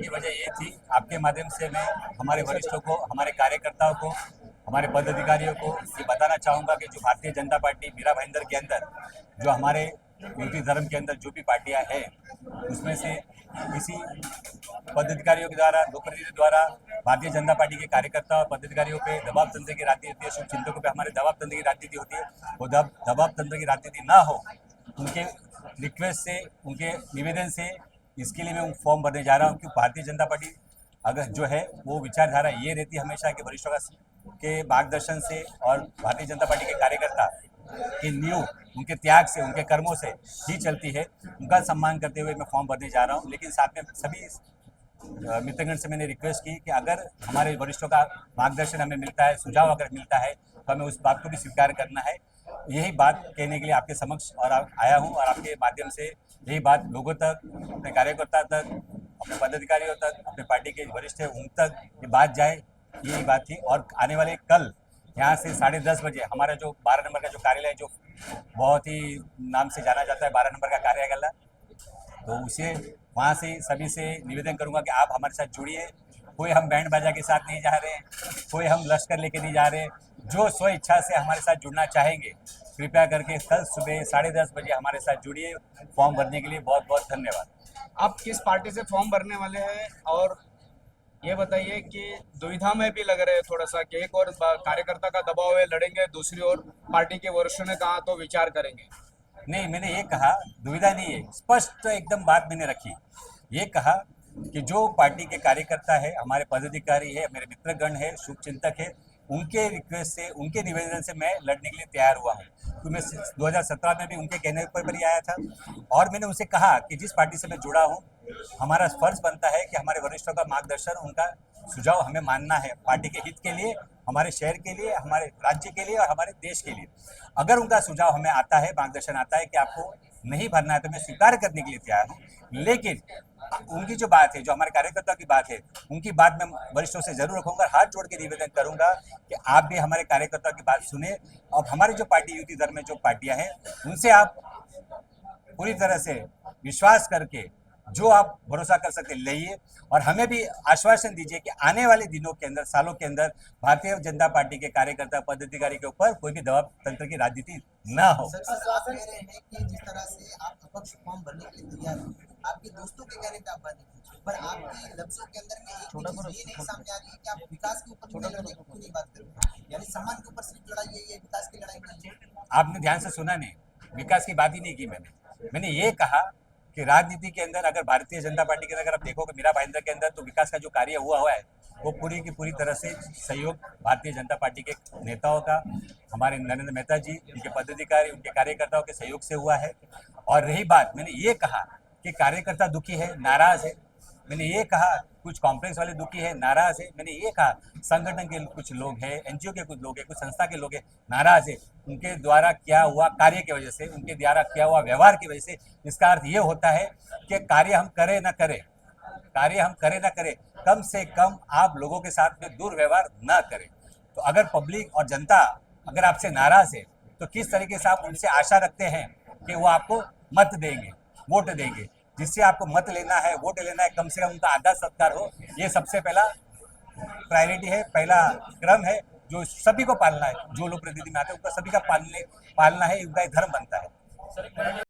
की वजह ये थी, आपके माध्यम से मैं हमारे वरिष्ठों को, हमारे कार्यकर्ताओं को, हमारे पदाधिकारियों को ये बताना चाहूँगा कि जो भारतीय जनता पार्टी मीरा भाईंदर के अंदर, जो हमारे यूटी धर्म के अंदर जो भी पार्टियां हैं, उसमें से किसी पदाधिकारियों के द्वारा, लोकप्रतिनिधियों द्वारा भारतीय जनता पार्टी के कार्यकर्ता और पदाधिकारियों पे दबाव तंत्र की राजनीति होती है, शुभ चिंतकों पे हमारे दबाव तंत्र की राजनीति होती है। वो दबाव तंत्र की राजनीति ना हो, उनके रिक्वेस्ट से, उनके निवेदन से इसके लिए मैं फॉर्म भरने जा रहा हूँ कि भारतीय जनता पार्टी अगर जो है वो विचारधारा ये रहती है हमेशा कि वरिष्ठों के मार्गदर्शन से और भारतीय जनता पार्टी के कार्यकर्ता की नींव उनके त्याग से, उनके कर्मों से ही चलती है। उनका सम्मान करते हुए मैं फॉर्म भरने जा रहा हूँ। लेकिन साथ में सभी मित्रगण से मैंने रिक्वेस्ट की कि अगर हमारे वरिष्ठों का मार्गदर्शन हमें मिलता है, सुझाव अगर मिलता है, तो हमें उस बात को भी स्वीकार करना है। यही बात कहने के लिए आपके समक्ष और आया हूँ और आपके माध्यम से यही बात लोगों तक, अपने कार्यकर्ता तक, अपने पदाधिकारियों तक, अपने पार्टी के वरिष्ठ उन तक ये बात जाए, यही बात थी। और आने वाले कल यहाँ से 10:30 बजे हमारा जो 12 नंबर का जो कार्यालय, जो बहुत ही नाम से जाना जाता है 12 नंबर का कार्यालय, तो उसे वहाँ से सभी से निवेदन करूँगा कि आप हमारे साथ जुड़िए। कोई हम बैंड बाजा के साथ नहीं जा रहे हैं, कोई हम लश्कर लेके नहीं जा रहे हैं। जो स्व इच्छा से हमारे साथ जुड़ना चाहेंगे, कृपया करके कल सुबह 10:30 बजे हमारे साथ जुड़िए फॉर्म भरने के लिए। बहुत बहुत धन्यवाद। आप किस पार्टी से फॉर्म भरने वाले हैं, और ये बताइए कि दुविधा में भी लग रहे हैं थोड़ा सा कि एक और कार्यकर्ता का दबाव है, लड़ेंगे, दूसरी ओर पार्टी के वरिष्ठों ने कहा तो विचार करेंगे। नहीं, मैंने ये कहा, दुविधा नहीं है, स्पष्ट एकदम बात मैंने रखी। ये कहा कि जो पार्टी के कार्यकर्ता है, हमारे पदाधिकारी है, मेरे मित्रगण है, शुभचिंतक है, उनके रिक्वेस्ट से, उनके निवेदन से मैं लड़ने के लिए तैयार हुआ हूँ। तो मैं 2017 में भी उनके कहने पर ही आया था और मैंने उनसे कहा कि जिस पार्टी से मैं जुड़ा हूँ, हमारा फर्ज बनता है कि हमारे वरिष्ठों का मार्गदर्शन, उनका सुझाव हमें मानना है, पार्टी के हित के लिए, हमारे शहर के लिए, हमारे राज्य के लिए और हमारे देश के लिए। अगर उनका सुझाव हमें आता है, मार्गदर्शन आता है कि आपको नहीं भरना है, तो मैं स्वीकार करने के लिए तैयार हूँ। लेकिन उनकी जो बात है, जो हमारे कार्यकर्ताओं की बात है, उनकी बात मैं वरिष्ठों से जरूर रखूंगा। हाथ जोड़ के निवेदन करूंगा कि आप भी हमारे कार्यकर्ताओं की बात सुने और हमारी जो पार्टी यूटी धर्म में जो पार्टियां हैं, उनसे आप पूरी तरह से विश्वास करके जो आप भरोसा कर सकते लाइए और हमें भी आश्वासन दीजिए कि आने वाले दिनों के अंदर, सालों के अंदर भारतीय जनता पार्टी के कार्यकर्ता, पदाधिकारी के ऊपर कोई भी दबाव तंत्र की राजनीति ना हो। आश्वासन दे रहे हैं कि जिस तरह से आप अपक्ष फॉर्म भरने के लिए तैयार हैं, आपके दोस्तों के कहने पे आप बात नहीं, पर आपके लफ्जों के अंदर में एक भी चीज ये नहीं सामने आ रही है कि आप विकास के ऊपर लड़ने की क्यों नहीं बात कर रहे हैं, यानी सम्मान के ऊपर सिर्फ लड़ाई है, ये विकास की लड़ाई नहीं है। आपने ध्यान से सुना नहीं, विकास की बात ही नहीं की मैंने ये कहा कि राजनीति के अंदर अगर भारतीय जनता पार्टी के अंदर अगर आप देखोगे मीरा भाईंदर के अंदर, तो विकास का जो कार्य हुआ है वो पूरी की पूरी तरह से सहयोग भारतीय जनता पार्टी के नेताओं का, हमारे नरेंद्र मेहता जी, उनके पदाधिकारी, उनके कार्यकर्ताओं के सहयोग से हुआ है। और रही बात, मैंने ये कहा कि कार्यकर्ता दुखी है, नाराज है, मैंने ये कहा कुछ कॉम्प्लेक्स वाले दुखी है, नाराज है, मैंने ये कहा संगठन के कुछ लोग हैं, एनजीओ के कुछ लोग हैं, कुछ संस्था के लोग हैं, नाराज है उनके द्वारा किया हुआ कार्य की वजह से, उनके द्वारा किया हुआ व्यवहार की वजह से। इसका अर्थ ये होता है कि कार्य हम करें ना करें, कम से कम आप लोगों के साथ में दुर्व्यवहार ना करें। तो अगर पब्लिक और जनता अगर आपसे नाराज है, तो किस तरीके से आप उनसे आशा रखते हैं कि वो आपको मत देंगे, वोट देंगे। जिससे आपको मत लेना है, वोट लेना है, कम से कम उनका आदर सत्कार हो, ये सबसे पहला प्रायोरिटी है, पहला क्रम है जो सभी को पालना है। जो लोग प्रतिनिधि में आते हैं उनका सभी का पालना है, उनका एक धर्म बनता है।